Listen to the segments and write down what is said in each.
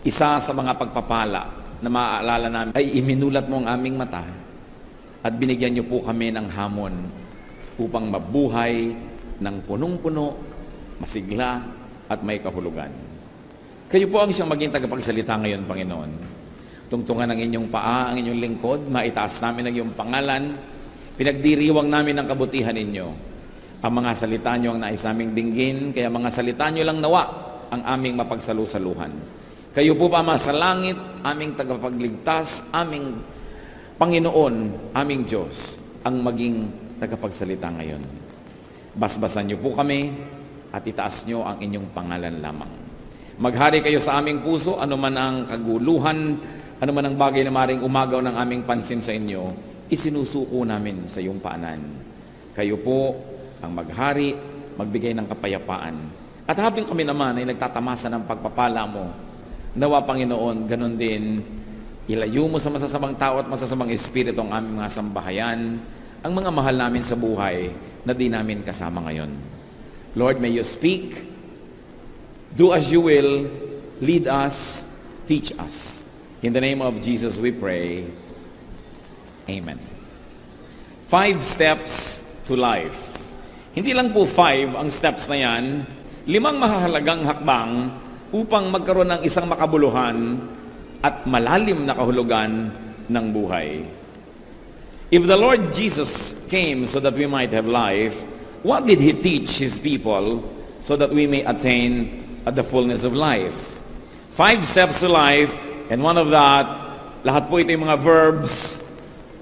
Isa sa mga pagpapala na maaalala namin ay iminulat mo ang aming mata at binigyan niyo po kami ng hamon upang mabuhay ng punong-puno, masigla at may kahulugan. Kayo po ang siyang maging tagapagsalita ngayon, Panginoon. Tungtungan ang inyong paa, ang inyong lingkod, maitaas namin ang iyong pangalan, pinagdiriwang namin ang kabutihan ninyo. Ang mga salita nyo ang nais aming dinggin, kaya mga salita nyo lang nawa ang aming mapagsalusaluhan. Kayo po pa sa langit, aming tagapagligtas, aming Panginoon, aming Diyos, ang maging tagapagsalita ngayon. Basbasan nyo po kami at itaas nyo ang inyong pangalan lamang. Maghari kayo sa aming puso, anuman ang kaguluhan, anuman ang bagay na maring umagaw ng aming pansin sa inyo, isinusuko namin sa iyong paanan. Kayo po ang maghari, magbigay ng kapayapaan. At habang kami naman ay nagtatamasa ng pagpapala mo, nawa Panginoon, ganun din, ilayo mo sa masasamang tao at masasamang espiritu ang aming mga sambahayan, ang mga mahal namin sa buhay na di namin kasama ngayon. Lord, may you speak. Do as you will, lead us, teach us. In the name of Jesus we pray. Amen. 5 steps to life. Hindi lang po 5 ang steps na yan, 5 mahahalagang hakbang upang magkaroon ng isang makabuluhan at malalim na kahulugan ng buhay. If the Lord Jesus came so that we might have life, what did He teach His people so that we may attain the fullness of life? 5 steps to life, and one of that, lahat po ito yung mga verbs,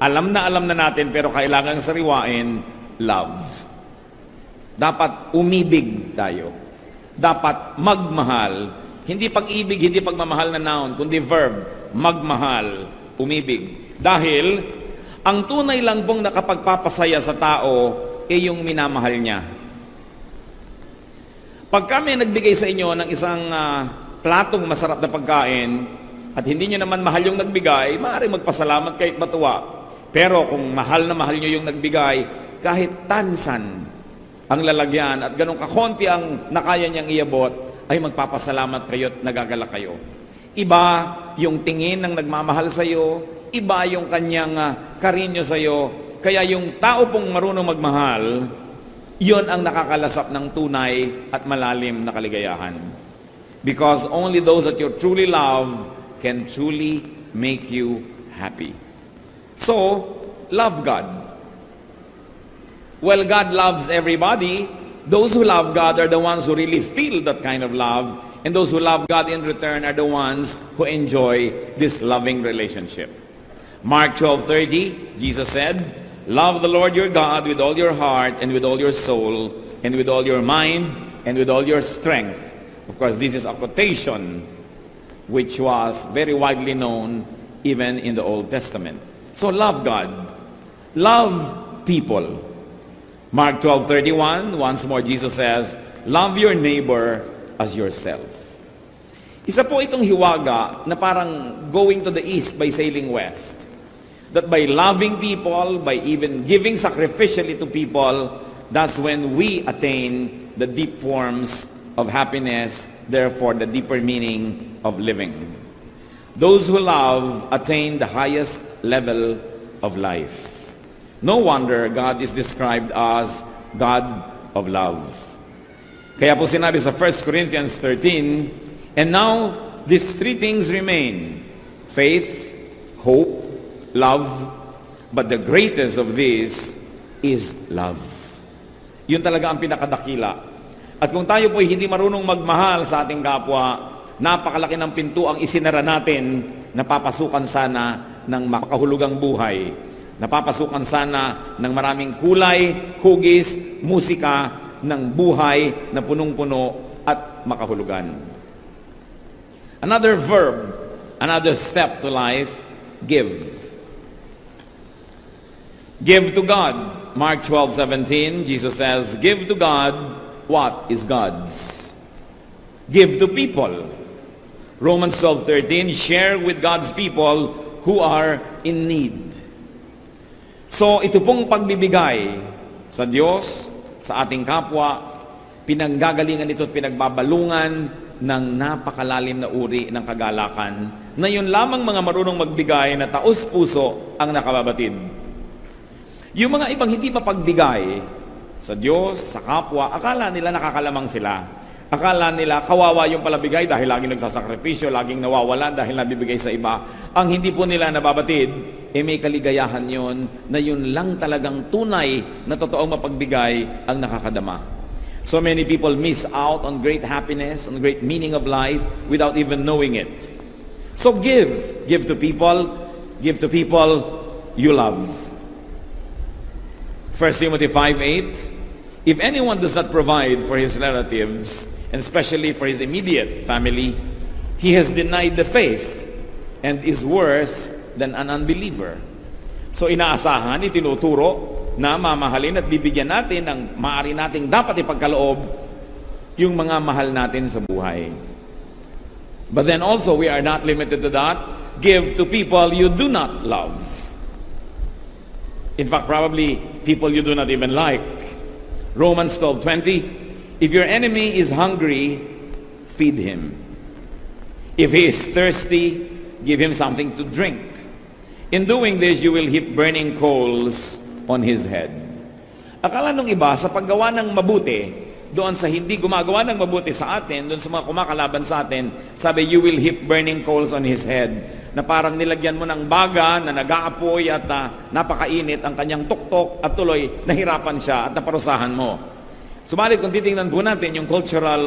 alam na natin pero kailangang sariwain, love. Dapat umibig tayo. Dapat magmahal. Hindi pag-ibig, hindi pagmamahal na noun, kundi verb, magmahal, umibig. Dahil, ang tunay lang pong nakapagpapasaya sa tao ay yung minamahal niya. Pag kami nagbigay sa inyo ng isang platong masarap na pagkain at hindi nyo naman mahal yung nagbigay, maaaring magpasalamat kahit matuwa. Pero kung mahal na mahal nyo yung nagbigay, kahit tansan ang lalagyan at ganun kakonti ang nakaya niyang iabot, ay magpapasalamat kayo at nagagala kayo. Iba yung tingin ng nagmamahal sa iyo, iba yung kanyang karinyo sa iyo. Kaya yung tao pong marunong magmahal, yon ang nakakalasap ng tunay at malalim na kaligayahan. Because only those that you truly love can truly make you happy. So, love God. Well, God loves everybody. Those who love God are the ones who really feel that kind of love. And those who love God in return are the ones who enjoy this loving relationship. Mark 12:30, Jesus said, love the Lord your God with all your heart and with all your soul and with all your mind and with all your strength. Of course, this is a quotation which was very widely known even in the Old Testament. So love God. Love people. Mark 12:31, once more Jesus says, love your neighbor as yourself. Isa po itong hiwaga na parang going to the east by sailing west. That by loving people, by even giving sacrificially to people, that's when we attain the deep forms of happiness, therefore the deeper meaning of living. Those who love attain the highest level of life. No wonder God is described as God of love. Kaya po sinabi sa 1 Corinthians 13, and now these 3 things remain, faith, hope, love, but the greatest of these is love. Yun talaga ang pinakadakila. At kung tayo po hindi marunong magmahal sa ating kapwa, napakalaki ng pinto ang isinara natin, napapasukan sana ng makahulugang buhay, napapasukan sana ng maraming kulay, hugis, musika, ng buhay na punong-puno at makahulugan. Another verb, another step to life, give. Give to God. Mark 12:17, Jesus says, give to God what is God's. Give to people. Romans 12:13, share with God's people who are in need. So ito pong pagbibigay sa Diyos, sa ating kapwa, pinanggagalingan ito at pinagbabalungan ng napakalalim na uri ng kagalakan na yun lamang mga marunong magbigay na taos-puso ang nakababatid. Yung mga ibang hindi mapagbigay sa Diyos, sa kapwa, akala nila nakakalamang sila. Akala nila kawawa yung palabigay dahil laging nagsasakripisyo, laging nawawalan dahil nabibigay sa iba. Ang hindi po nila nababatid, may kaligayahan yon na yun lang talagang tunay na totoong mapagbigay ang nakakadama. So many people miss out on great happiness, on great meaning of life without even knowing it. So give to people you love. 1 Timothy 5:8, if anyone does not provide for his relatives, and especially for his immediate family, he has denied the faith and is worse than an unbeliever. So inaasahan, itinuturo na mamahalin at bibigyan natin ng maaari nating dapat ipagkaloob yung mga mahal natin sa buhay. But then also, we are not limited to that. Give to people you do not love. In fact, probably people you do not even like. Romans 12:20, if your enemy is hungry, feed him. If he is thirsty, give him something to drink. In doing this, you will heap burning coals on his head. Akala nung iba, sa paggawa ng mabuti, doon sa hindi gumagawa ng mabuti sa atin, doon sa mga kumakalaban sa atin, sabi, you will heap burning coals on his head. Na parang nilagyan mo ng baga na nag-aapoy at napakainit ang kanyang tuktok at tuloy nahirapan siya at naparusahan mo. Subalit kung titingnan po natin yung cultural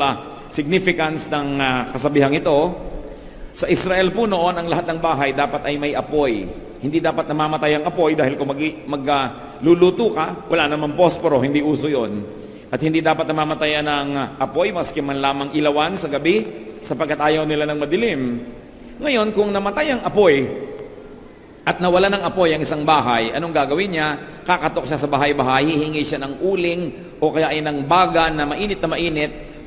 significance ng kasabihang ito, sa Israel po noon ang lahat ng bahay dapat ay may apoy. Hindi dapat namamatay ang apoy dahil kung magluluto ka, wala namang posporo, hindi uso yon. At hindi dapat namamatayan ng apoy maski man lamang ilawan sa gabi sapagkat ayaw nila ng madilim. Ngayon, kung namatay ang apoy at nawala ng apoy ang isang bahay, anong gagawin niya? Kakatok siya sa bahay-bahay, hihingi siya ng uling o kaya ay ng baga na mainit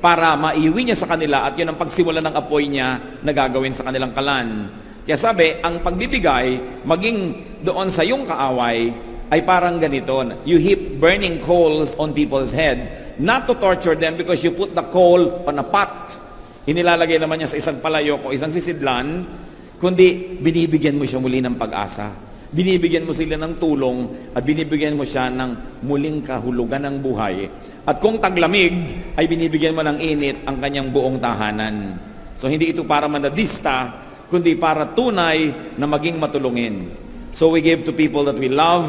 para maiwi niya sa kanila at yun ang pagsimula ng apoy niya na gagawin sa kanilang kalan. Kaya sabi, ang pagbibigay, maging doon sa iyong kaaway, ay parang ganito, you heap burning coals on people's head, not to torture them because you put the coal on a pot. Inilalagay naman niya sa isang palayok o isang sisidlan, kundi binibigyan mo siya muli ng pag-asa. Binibigyan mo sila ng tulong at binibigyan mo siya ng muling kahulugan ng buhay. At kung taglamig, ay binibigyan mo ng init ang kanyang buong tahanan. So hindi ito para manadista, kundi para tunay na maging matulungin. So we give to people that we love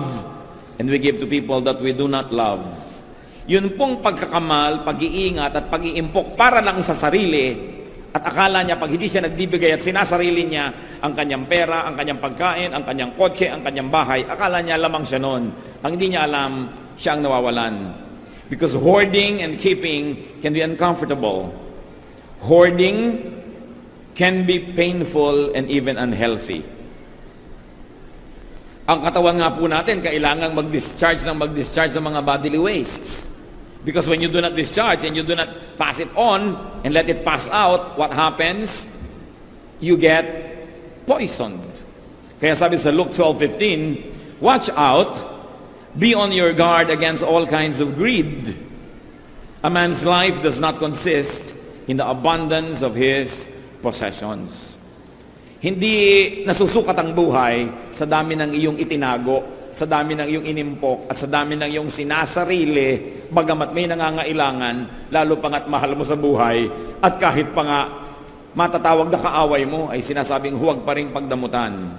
and we give to people that we do not love. Yun pong pagkakamal, pag-iingat at pag-iimpok para lang sa sarili at akala niya pag hindi siya nagbibigay at sinasarili niya ang kanyang pera, ang kanyang pagkain, ang kanyang kotse, ang kanyang bahay, akala niya lamang siya noon. Ang hindi niya alam, siya ang nawawalan. Because hoarding and keeping can be uncomfortable. Hoarding can be painful and even unhealthy. Ang katawan nga po natin, kailangang mag-discharge ng mga bodily wastes. Because when you do not discharge and you do not pass it on and let it pass out, what happens? You get poisoned. Kaya sabi sa Luke 12:15, watch out, be on your guard against all kinds of greed. A man's life does not consist in the abundance of his possessions. Hindi nasusukat ang buhay sa dami ng iyong itinago, sa dami ng iyong inimpok, at sa dami ng iyong sinasarili, bagamat may nangangailangan, lalo pa nga't mahal mo sa buhay, at kahit pa nga matatawag na kaaway mo, ay sinasabing huwag pa rin pagdamutan.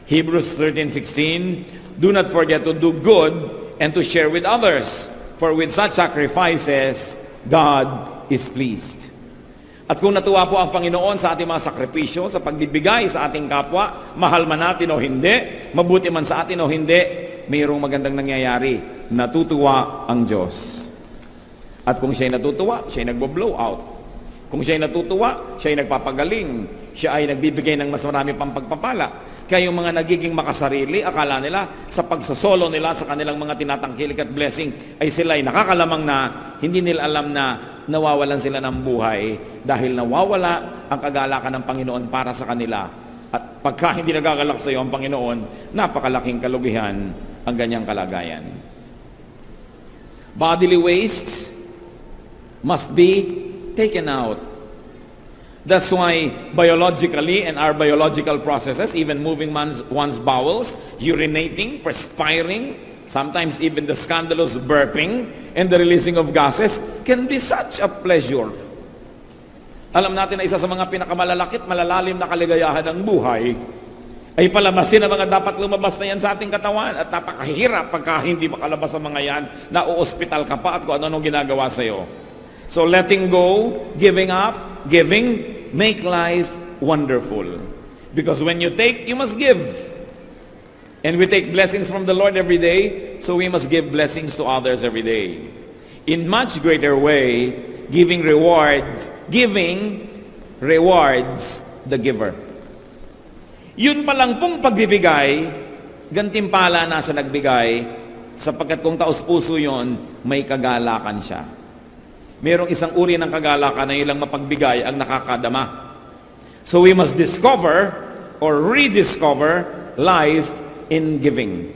Hebrews 13:16, do not forget to do good and to share with others, for with such sacrifices, God is pleased. At kung natuwa po ang Panginoon sa ating mga sakripisyo, sa pagbibigay sa ating kapwa, mahal man natin o hindi, mabuti man sa atin o hindi, mayroong magandang nangyayari. Natutuwa ang Diyos. At kung siya'y natutuwa, siya'y nagbo-blow out. Kung siya'y natutuwa, siya'y nagpapagaling. Siya ay nagbibigay ng mas marami pang pagpapala. Kaya yung mga nagiging makasarili, akala nila sa pagsosolo nila sa kanilang mga tinatangkilik at blessing, ay sila'y nakakalamang na hindi nila alam na nawawalan sila ng buhay dahil nawawala ang kagalakan ng Panginoon para sa kanila. At pagka hindi nagagalak sa iyo ang Panginoon, napakalaking kalugihan ang ganyang kalagayan. Bodily wastes must be taken out. That's why biologically and our biological processes, even moving one's bowels, urinating, perspiring, sometimes even the scandalous burping and the releasing of gases can be such a pleasure. Alam natin na isa sa mga pinakamalalakit, malalalim na kaligayahan ng buhay ay palabasin ang mga dapat lumabas na yan sa ating katawan at napakahirap pagka hindi makalabas ang mga yan na uospital ka pa at kung ano-anong ginagawa sa'yo. So letting go, giving up, giving, make life wonderful. Because when you take, you must give. And we take blessings from the Lord every day, so we must give blessings to others every day. In much greater way, giving rewards the giver. Yun pa lang pong pagbibigay, gantimpala na sa nagbigay, sapagkat kung taos-puso yun, may kagalakan siya. Merong isang uri ng kagalakan na ilang mapagbigay ang nakakadama. So we must discover or rediscover life in giving.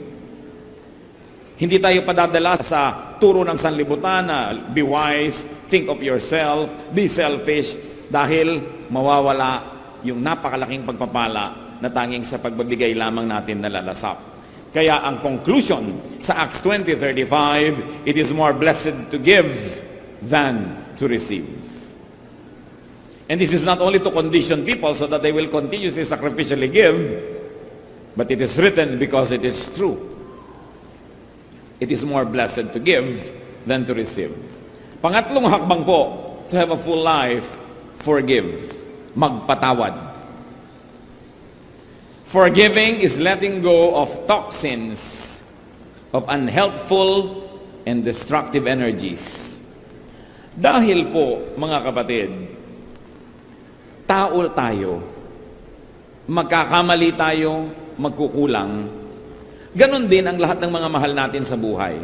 Hindi tayo padadala sa turo ng sanlibutan na be wise, think of yourself, be selfish, dahil mawawala yung napakalaking pagpapala na tanging sa pagbibigay lamang natin nalalasap. Kaya ang conclusion sa Acts 20:35, it is more blessed to give than to receive. And this is not only to condition people so that they will continuously sacrificially give, but it is written because it is true. It is more blessed to give than to receive. Pangatlong hakbang po, to have a full life, forgive. Magpatawad. Forgiving is letting go of toxins, of unhealthful and destructive energies. Dahil po, mga kapatid, tao tayo, magkakamali tayo, magkukulang. Ganon din ang lahat ng mga mahal natin sa buhay.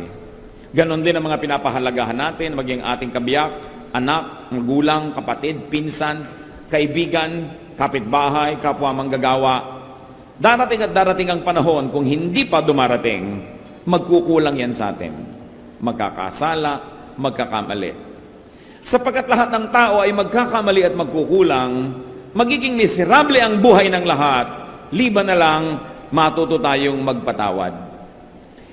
Ganon din ang mga pinapahalagahan natin, maging ating kabiyak, anak, magulang, kapatid, pinsan, kaibigan, kapitbahay, kapwa manggagawa. Darating at darating ang panahon, kung hindi pa dumarating, magkukulang yan sa atin. Magkakasala, magkakamali. Sapagkat lahat ng tao ay magkakamali at magkukulang, magiging miserable ang buhay ng lahat, liban na lang matuto tayong magpatawad.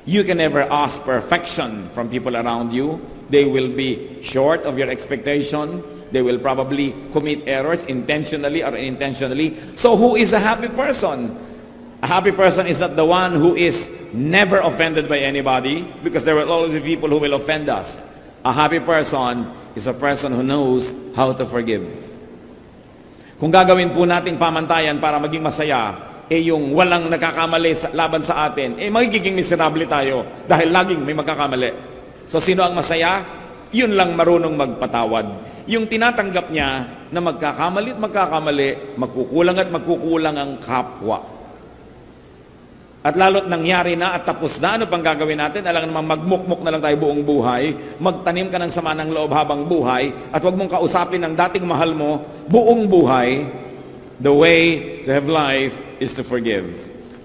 You can never ask perfection from people around you. They will be short of your expectation. They will probably commit errors intentionally or unintentionally. So who is a happy person? A happy person is not the one who is never offended by anybody, because there will always be people who will offend us. A happy person is a person who knows how to forgive. Kung gagawin po natin pamantayan para maging masaya, yung walang nakakamali laban sa atin, magiging miserable tayo dahil laging may magkakamali. So sino ang masaya? Yun lang marunong magpatawad. Yung tinatanggap niya na magkakamali at magkakamali, magkukulang at magkukulang ang kapwa. At lalo't nangyari na at tapos na, ano pang gagawin natin? Alam naman, magmukmuk na lang tayo buong buhay, magtanim ka ng sama ng loob habang buhay, at huwag mong kausapin ang dating mahal mo buong buhay. The way to have life is to forgive.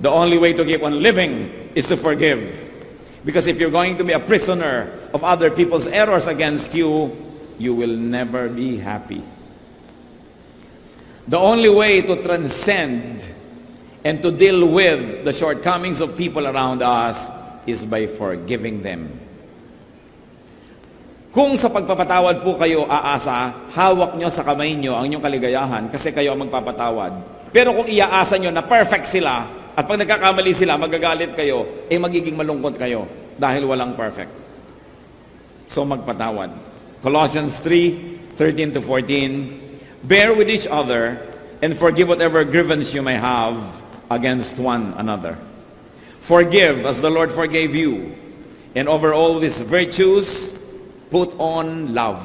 The only way to keep on living is to forgive. Because if you're going to be a prisoner of other people's errors against you, you will never be happy. The only way to transcend and to deal with the shortcomings of people around us is by forgiving them. Kung sa pagpapatawad po kayo aasa, hawak nyo sa kamay nyo ang inyong kaligayahan kasi kayo ang magpapatawad. Pero kung iaasa nyo na perfect sila at pag nagkakamali sila, magagalit kayo, magiging malungkot kayo dahil walang perfect. So magpatawad. Colossians 3:13-14, bear with each other and forgive whatever grievance you may have against one another. Forgive as the Lord forgave you. And over all these virtues, put on love,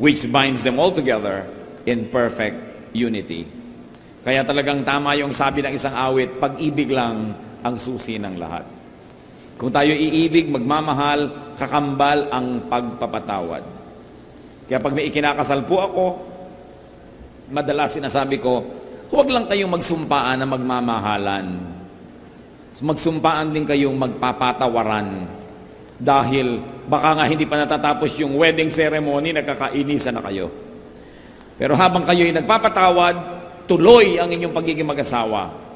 which binds them all together in perfect unity. Kaya talagang tama yung sabi ng isang awit, pag-ibig lang ang susi ng lahat. Kung tayo iibig, magmamahal, kakambal ang pagpapatawad. Kaya pag may ikinakasal po ako, madalas sinasabi ko, huwag lang kayong magsumpaan na magmamahalan. Magsumpaan din kayong magpapatawaran. Dahil baka nga hindi pa natatapos yung wedding ceremony, nagkakainisan na kayo. Pero habang kayo'y nagpapatawad, tuloy ang inyong pagiging mag-asawa.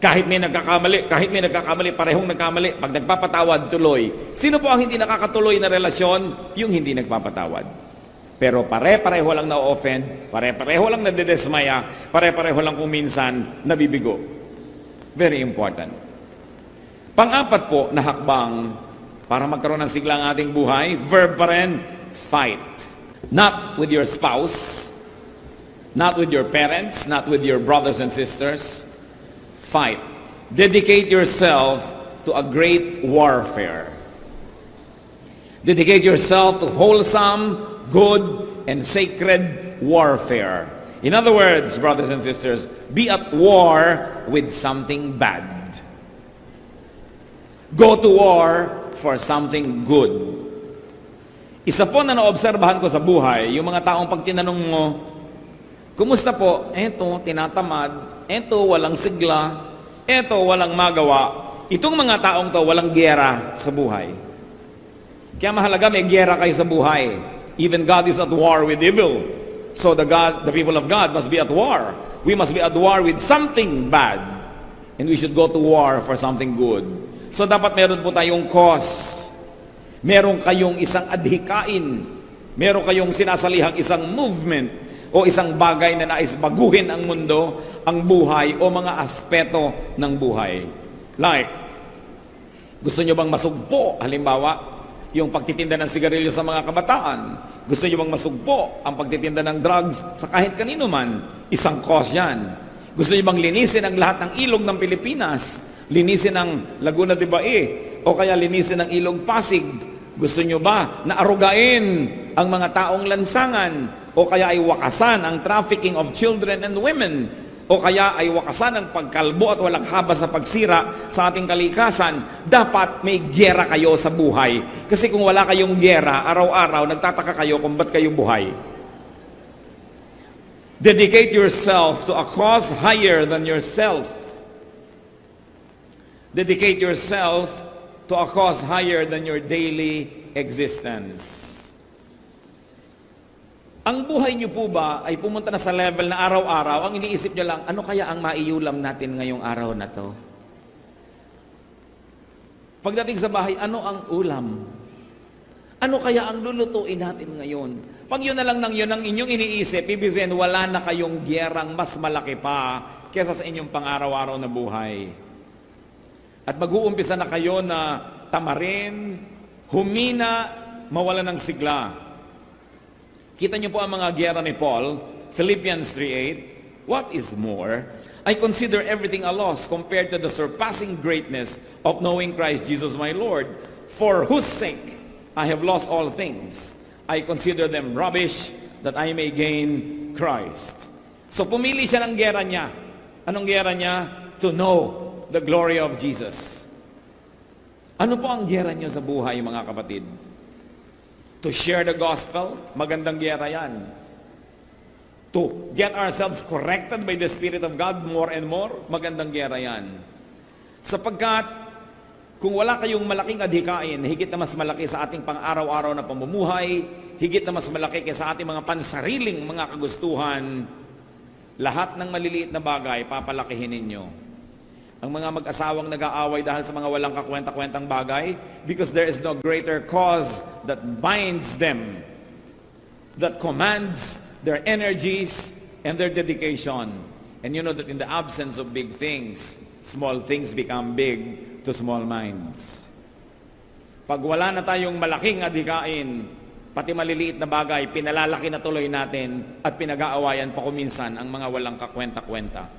Kahit may nagkakamali, parehong nagkamali, pag nagpapatawad, tuloy. Sino po ang hindi nakakatuloy na relasyon? Yung hindi nagpapatawad. Pero pare-pareho lang na-offend, pare-pareho lang nadedesmaya, pare-pareho lang kung minsan nabibigo. Very important. Pang-apat po na hakbang para magkaroon ng sigla ang ating buhay, verb pa rin, fight. Not with your spouse, not with your parents, not with your brothers and sisters. Fight. Dedicate yourself to a great warfare. Dedicate yourself to wholesome, good, and sacred warfare. In other words, brothers and sisters, be at war with something bad. Go to war for something good. Isa po na naobserbahan ko sa buhay, yung mga taong pag tinanong mo, kumusta po? Eto, tinatamad. Eto, walang sigla. Eto, walang magawa. Itong mga taong to, walang giyera sa buhay. Kaya mahalaga may giyera kayo sa buhay. Even God is at war with evil. So the people of God must be at war. We must be at war with something bad. And we should go to war for something good. So dapat meron po tayong cause. Meron kayong isang adhikain. Meron kayong sinasalihang isang movement o isang bagay na nais baguhin ang mundo, ang buhay, o mga aspeto ng buhay. Like, gusto nyo bang masugpo? Halimbawa, yung pagtitinda ng sigarilyo sa mga kabataan. Gusto nyo bang masugpo ang pagtitinda ng drugs sa kahit kanino man? Isang cause yan. Gusto nyo bang linisin ang lahat ng ilog ng Pilipinas? Linisin ang Laguna de Bae? O kaya linisin ang ilog Pasig? Gusto nyo ba na arugain ang mga taong lansangan? O kaya ay wakasan ang trafficking of children and women? O kaya ay wakasan ang pagkalbo at walang haba sa pagsira sa ating kalikasan? Dapat may giyera kayo sa buhay. Kasi kung wala kayong giyera, araw-araw nagtataka kayo kung ba't kayo buhay. Dedicate yourself to a cause higher than yourself. Dedicate yourself to a cause higher than your daily existence. Ang buhay niyo po ba ay pumunta na sa level na araw-araw, ang iniisip niyo lang, ano kaya ang maiulam natin ngayong araw na to? Pagdating sa bahay, ano ang ulam? Ano kaya ang lulutuin natin ngayon? Pag yun na lang ng yun ang inyong iniisip, ibig sabihin, wala na kayong giyerang mas malaki pa kesa sa inyong pang-araw-araw na buhay. At mag-uumpisa na kayo na tamarin, humina, mawala ng sigla. Kita niyo po ang mga giyera ni Paul, Philippians 3:8. What is more, I consider everything a loss compared to the surpassing greatness of knowing Christ Jesus my Lord, for whose sake I have lost all things. I consider them rubbish that I may gain Christ. So pumili siya ng giyera niya. Anong giyera niya? To know the glory of Jesus. Ano po ang giyera niyo sa buhay, mga kapatid? To share the gospel, magandang giyera yan. To get ourselves corrected by the Spirit of God more and more, magandang giyera yan. Sapagkat, kung wala kayong malaking adhikain, higit na mas malaki sa ating pang-araw-araw na pamumuhay, higit na mas malaki kaysa ating mga pansariling mga kagustuhan, lahat ng maliliit na bagay, papalakihin ninyo. Ang mga mag-asawang nag-aaway dahil sa mga walang kakwenta-kwentang bagay, because there is no greater cause that binds them, that commands their energies and their dedication. And you know that in the absence of big things, small things become big to small minds. Pag wala na tayong malaking adhikain, pati maliliit na bagay, pinalalaki na tuloy natin at pinag-aawayan pa kuminsan ang mga walang kakwenta-kwenta.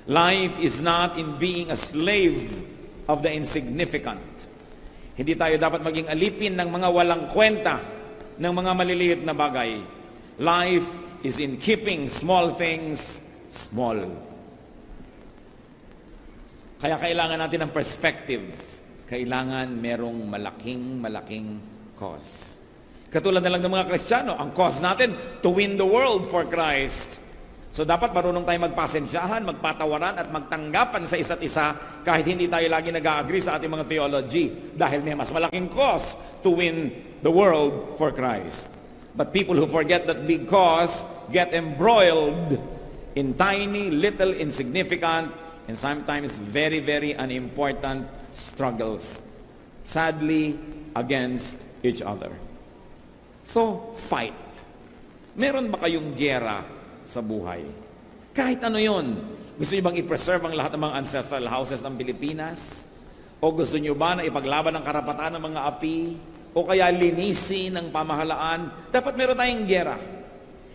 Life is not in being a slave of the insignificant. Hindi tayo dapat maging alipin ng mga walang kwenta, ng mga maliliit na bagay. Life is in keeping small things small. Kaya kailangan natin ng perspective. Kailangan merong malaking cause. Katulad na lang ng mga Kristiyano, ang cause natin, to win the world for Christ. So dapat marunong tayo magpasensyahan, magpatawaran at magtanggapan sa isa't isa kahit hindi tayo lagi nag-agree sa ating mga theology dahil may mas malaking cause to win the world for Christ. But people who forget that big cause get embroiled in tiny, little, insignificant, and sometimes very, very unimportant struggles, sadly, against each other. So, fight. Meron ba kayong giyera sa buhay? Kahit ano yon. Gusto niyo bang i-preserve ang lahat ng mga ancestral houses ng Pilipinas? O gusto niyo ba na ipaglaban ang karapatan ng mga api? O kaya linisin ang pamahalaan? Dapat meron tayong giyera.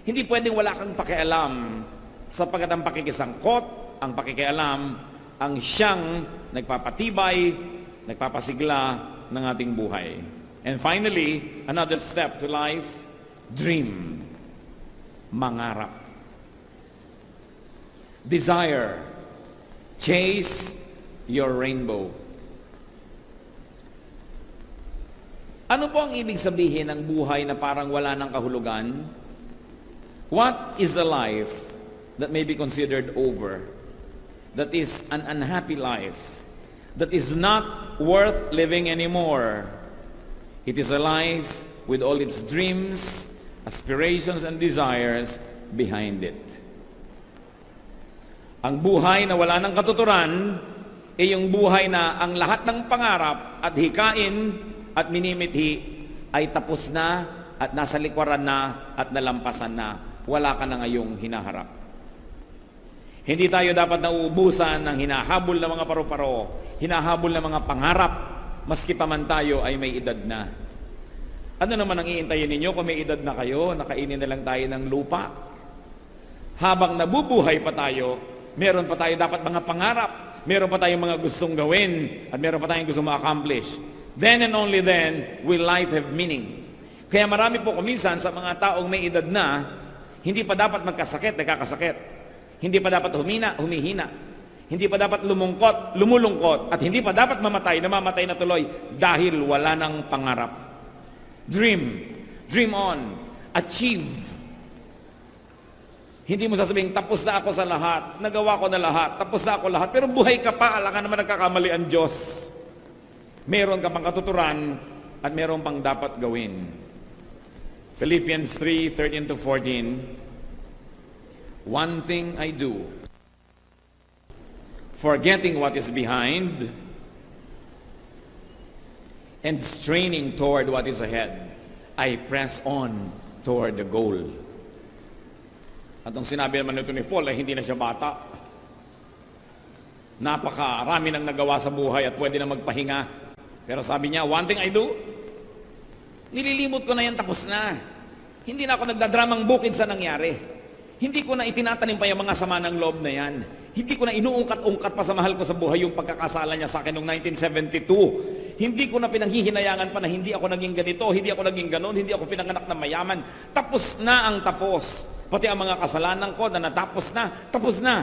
Hindi pwedeng wala kang pakialam, sapagkat ang pakikisangkot, ang pakikialam, ang siyang nagpapatibay, nagpapasigla ng ating buhay. And finally, another step to life, dream. Mangarap. Desire. Chase your rainbow. Ano po ang ibig sabihin ng buhay na parang wala ng kahulugan? What is a life that may be considered over? That is an unhappy life. That is not worth living anymore. It is a life with all its dreams, aspirations, and desires behind it. Ang buhay na wala ng katuturan ay yung buhay na ang lahat ng pangarap at hikain at minimithi ay tapos na at nasa likwaran na at nalampasan na. Wala ka na ngayong hinaharap. Hindi tayo dapat nauubusan ng hinahabol ng mga paru-paro, hinahabol ng mga pangarap, maski pa man tayo ay may edad na. Ano naman ang iintayin ninyo kung may edad na kayo, nakainin na lang tayo ng lupa? Habang nabubuhay pa tayo, meron pa tayo dapat mga pangarap, meron pa tayong mga gustong gawin, at meron pa tayong gustong ma-accomplish. Then and only then will life have meaning. Kaya marami po kuminsan sa mga taong may edad na, hindi pa dapat magkasakit, nagkakasakit. Hindi pa dapat humihina. Hindi pa dapat lumulungkot. At hindi pa dapat namamatay na tuloy dahil wala ng pangarap. Dream on, achieve. Hindi mo sasabihin, tapos na ako sa lahat, nagawa ko na lahat, tapos na ako lahat, pero buhay ka pa, alam ka naman nagkakamali ang Diyos. Meron ka pang katuturan at meron pang dapat gawin. Philippians 3:13-14, one thing I do, forgetting what is behind and straining toward what is ahead, I press on toward the goal. At ang sinabi naman nito ni Paul ay hindi na siya bata. Napakarami nang nagawa sa buhay at pwede na magpahinga. Pero sabi niya, one thing I do, nililimot ko na yan, tapos na. Hindi na ako nagdadramang bukid sa nangyari. Hindi ko na itinatanim pa yung mga sama ng loob na yan. Hindi ko na inuungkat-ungkat pa sa mahal ko sa buhay yung pagkakasala niya sa akin noong 1972. Hindi ko na pinanghihinayangan pa na hindi ako naging ganito, hindi ako naging ganon, hindi ako pinanganak na mayaman. Tapos na ang tapos. Pati ang mga kasalanan ko na natapos na, tapos na.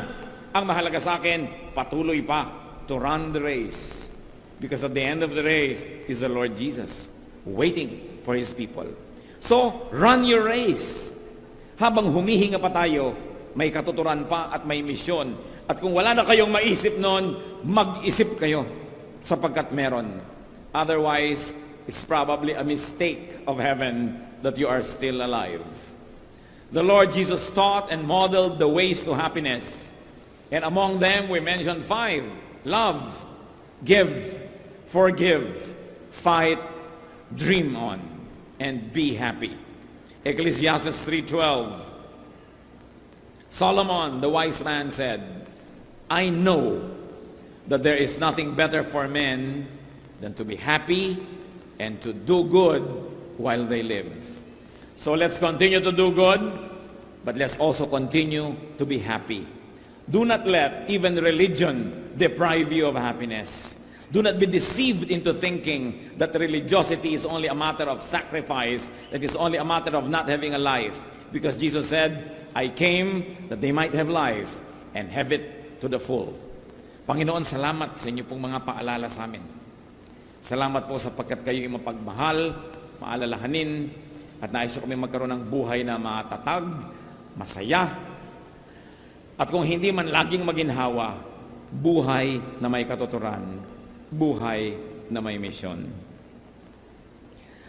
Ang mahalaga sa akin, patuloy pa to run the race. Because at the end of the race is the Lord Jesus waiting for His people. So, run your race. Habang humihinga pa tayo, may katuturan pa at may misyon. At kung wala na kayong maisip noon, mag-isip kayo sapagkat meron. Otherwise, it's probably a mistake of heaven that you are still alive. The Lord Jesus taught and modeled the ways to happiness. And among them, we mentioned 5. Love, give, forgive, fight, dream on, and be happy. Ecclesiastes 3:12. Solomon, the wise man, said, I know that there is nothing better for men than to be happy and to do good while they live. So let's continue to do good, but let's also continue to be happy. Do not let even religion deprive you of happiness. Do not be deceived into thinking that religiosity is only a matter of sacrifice, that is only a matter of not having a life. Because Jesus said, I came that they might have life and have it to the full. Panginoon, salamat sa inyo pong mga paalala sa amin. Salamat po sapagkat kayo ay mapagmahal, maalalahanin, at nais ko kami magkaroon ng buhay na matatag, masaya, at kung hindi man laging maginhawa, buhay na may katuturan, buhay na may misyon.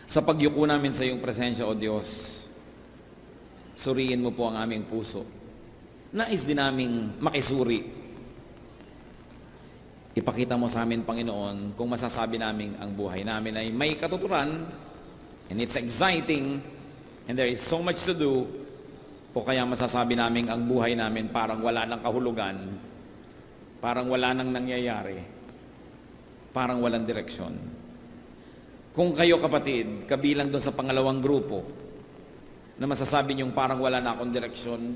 Sa pagyuko namin sa iyong presensya, O Diyos, Suriin mo po ang aming puso. Nais din naming makisuri. Ipakita mo sa amin, Panginoon, kung masasabi namin ang buhay namin ay may katuturan, and it's exciting, and there is so much to do, o kaya masasabi namin ang buhay namin parang wala ng kahulugan, parang wala nang nangyayari, parang walang direksyon. Kung kayo, kapatid, kabilang doon sa pangalawang grupo, na masasabi niyong parang wala na akong direksyon,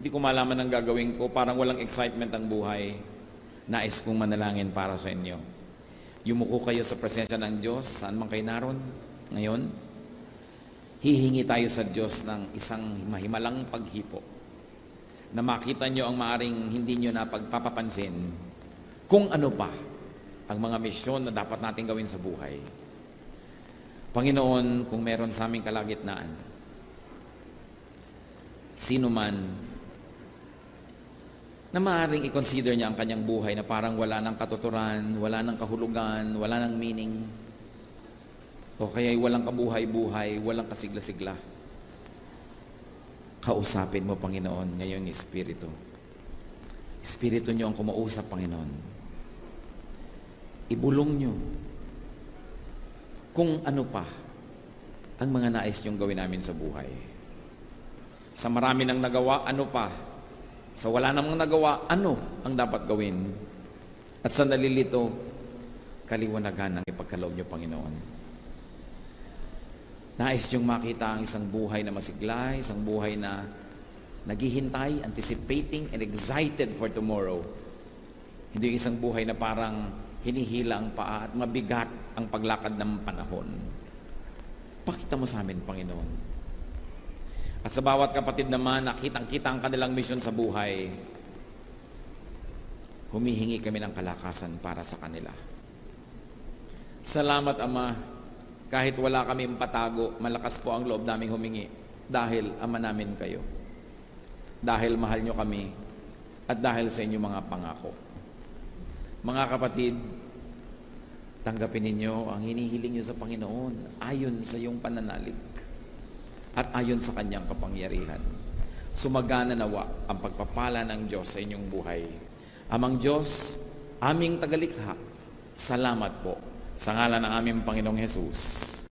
di ko malaman ang gagawin ko, parang walang excitement ang buhay, nais kong manalangin para sa inyo. Yumuko kayo sa presensya ng Diyos, saan man kayo naroon ngayon. Hihingi tayo sa Diyos ng isang mahimalang paghipo, na makita nyo ang maaring hindi nyo na pagpapapansin kung ano pa ang mga misyon na dapat natin gawin sa buhay. Panginoon, kung meron sa aming kalagitnaan, sino man na maaaring i-consider niya ang kanyang buhay na parang wala ng katuturan, wala ng kahulugan, wala ng meaning, o kaya'y walang kabuhay-buhay, walang kasigla-sigla. Kausapin mo, Panginoon, ngayong Espiritu. Espiritu niyo ang kumausap, Panginoon. Ibulong niyo kung ano pa ang mga nais niyong gawin namin sa buhay. Sa marami nang nagawa, ano pa? Sa wala namang nagawa, ano ang dapat gawin? At sa nalilito, kaliwanagan ang ipagkaloob niyo, Panginoon. Nais niyong makita ang isang buhay na masigla, isang buhay na naghihintay, anticipating, and excited for tomorrow. Hindi isang buhay na parang hinihila ang paa at mabigat ang paglakad ng panahon. Pakita mo sa amin, Panginoon. At sa bawat kapatid naman, nakitang-kita ang kanilang misyon sa buhay, humihingi kami ng kalakasan para sa kanila. Salamat, Ama, kahit wala kami patago, malakas po ang loob naming humingi dahil Ama namin kayo. Dahil mahal nyo kami at dahil sa inyong mga pangako. Mga kapatid, tanggapin ninyo ang hinihiling nyo sa Panginoon ayon sa iyong pananalig at ayon sa kanyang kapangyarihan. Sumagana nawa ang pagpapala ng Diyos sa inyong buhay. Amang Diyos, aming tagalikha, salamat po sa ngalan ng aming Panginoong Hesus.